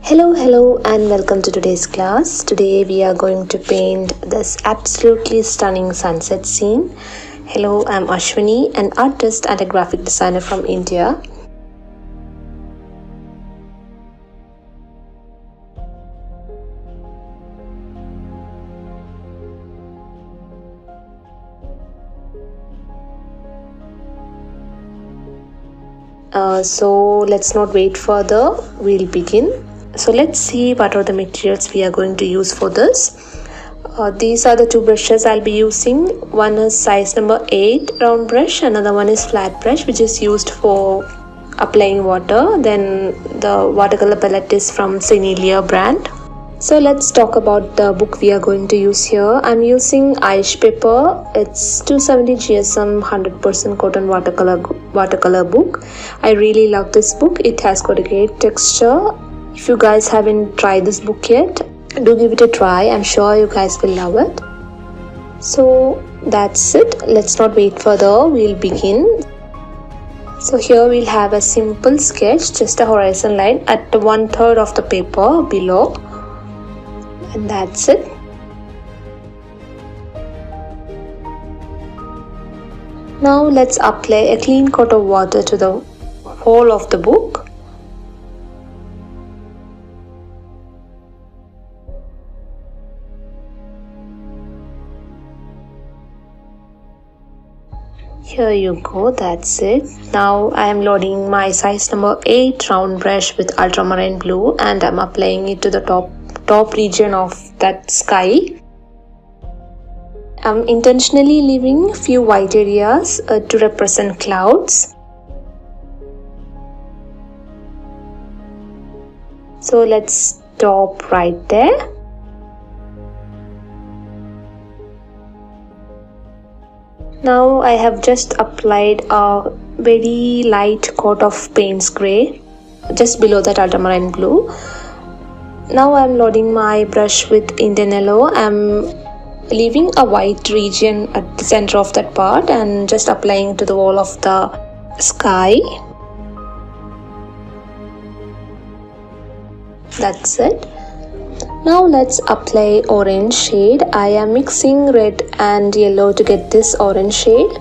Hello and welcome to today's class. Today we are going to paint this absolutely stunning sunset scene. Hello, I'm Ashwini, an artist and a graphic designer from India. So let's not wait further, we'll begin. So let's see what are the materials we are going to use for this. These are the two brushes I'll be using. One is size number 8 round brush, another one is flat brush which is used for applying water. Then the watercolor palette is from Sienna brand. So let's talk about the book we are going to use here. I'm using Aish paper. It's 270 GSM 100% cotton watercolor book. I really love this book. It has got a great texture. If you guys haven't tried this book yet, do give it a try. I'm sure you guys will love it. So that's it. Let's not wait further. We'll begin. So here we'll have a simple sketch, just a horizon line at 1/3 of the paper below. And that's it. Now let's apply a clean coat of water to the whole of the book. Here you go, that's it. Now I am loading my size number 8 round brush with Ultramarine Blue and I'm applying it to the top region of that sky. I'm intentionally leaving few white areas to represent clouds. So let's stop right there. Now I have just applied a very light coat of Payne's grey just below that ultramarine blue. Now I am loading my brush with Indian yellow. I am leaving a white region at the center of that part and just applying to the wall of the sky. That's it. Now let's apply orange shade. I am mixing red and yellow to get this orange shade.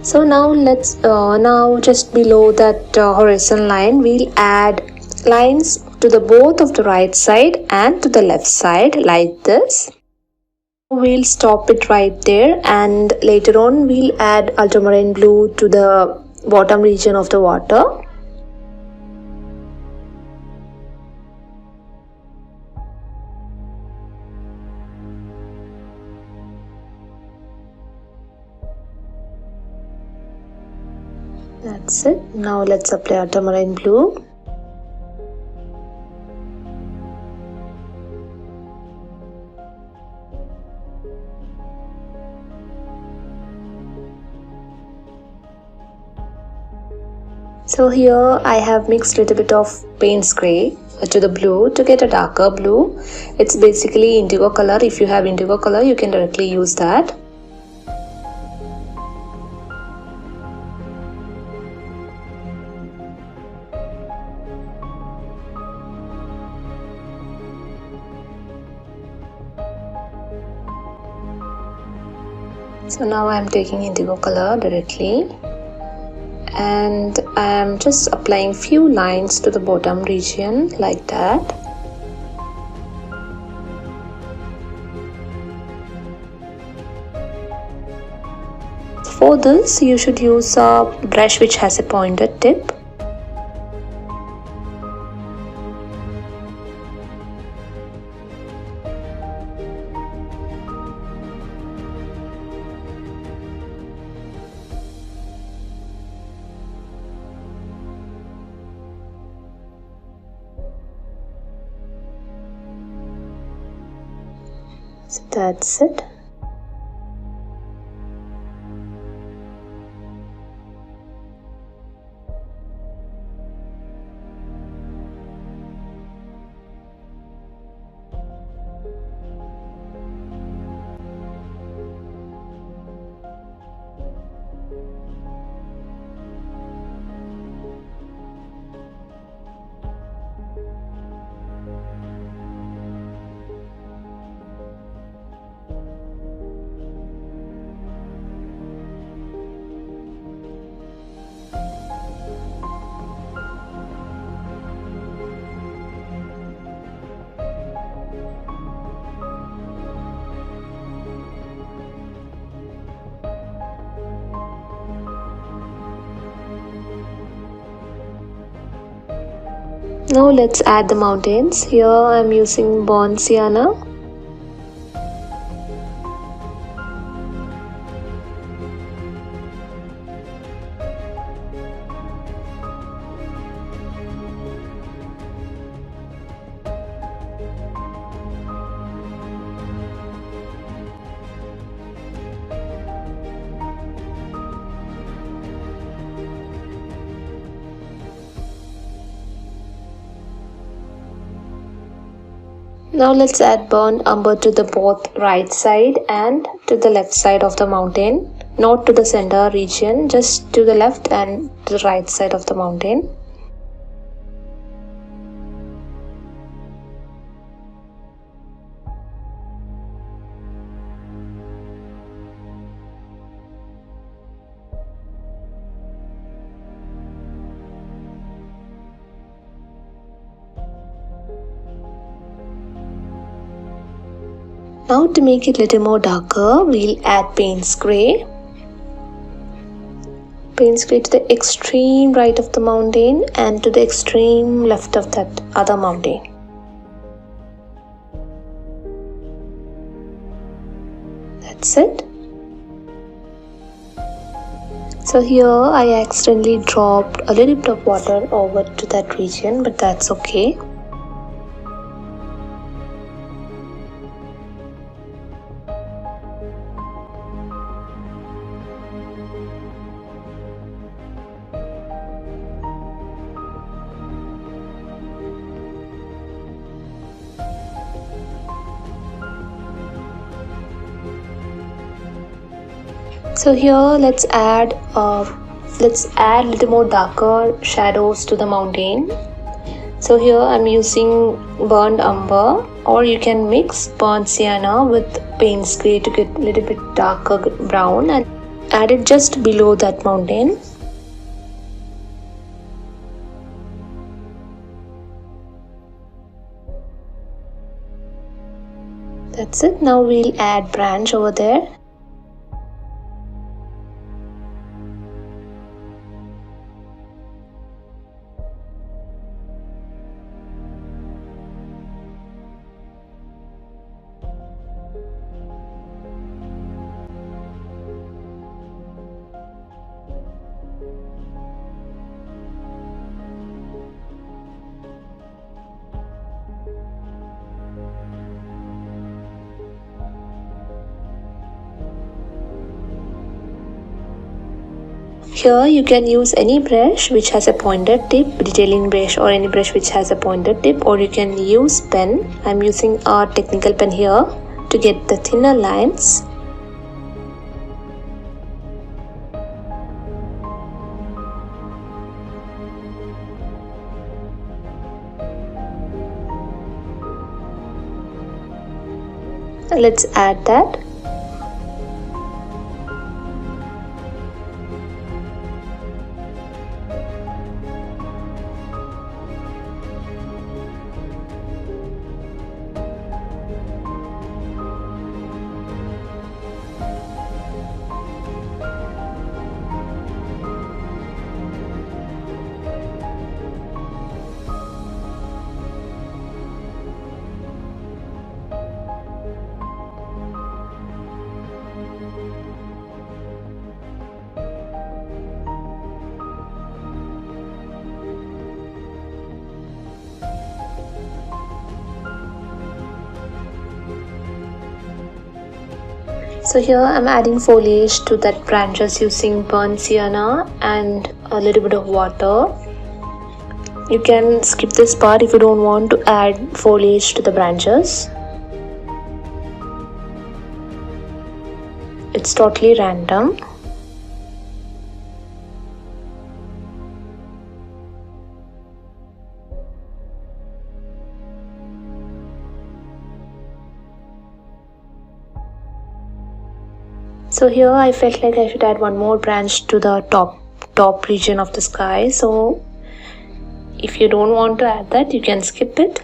So now let's just below that horizon line we'll add lines to the both of the right side and to the left side like this. We'll stop it right there and later on we'll add ultramarine blue to the bottom region of the water. That's it. Now let's apply ultramarine blue. So here I have mixed a little bit of Payne's grey to the blue to get a darker blue. It's basically indigo color. If you have indigo color, you can directly use that. So now I am taking indigo color directly and I am just applying few lines to the bottom region like that. For this you should use a brush which has a pointed tip. So that's it. Now let's add the mountains. Here I'm using burnt sienna. Now let's add burnt umber to the both right side and to the left side of the mountain. Not to the center region, just to the left and to the right side of the mountain. Now to make it a little more darker, we'll add Payne's grey. Payne's grey to the extreme right of the mountain and to the extreme left of that other mountain. That's it. So here I accidentally dropped a little bit of water over to that region, but that's okay. So here let's add a little more darker shadows to the mountain. So here I'm using burnt umber, or you can mix burnt sienna with Payne's grey to get a little bit darker brown and add it just below that mountain. That's it. Now we'll add branch over there. Here you can use any brush which has a pointed tip, detailing brush or any brush which has a pointed tip, or you can use pen. I'm using a technical pen here to get the thinner lines. Let's add that. So here I'm adding foliage to that branches using burnt sienna and a little bit of water. You can skip this part if you don't want to add foliage to the branches. It's totally random. So here I felt like I should add one more branch to the top region of the sky. So if you don't want to add that, you can skip it.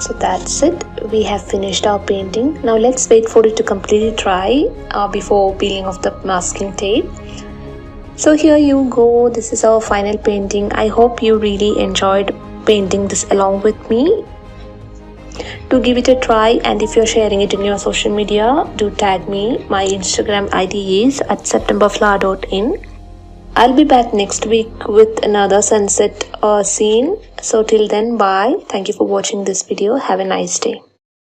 So that's it, we have finished our painting. Now let's wait for it to completely dry before peeling off the masking tape. So here you go, this is our final painting. I hope you really enjoyed painting this along with me. Do give it a try, and if you're sharing it in your social media, do tag me. My Instagram ID is @septemberflower.in. I'll be back next week with another sunset scene. So till then, bye. Thank you for watching this video. Have a nice day.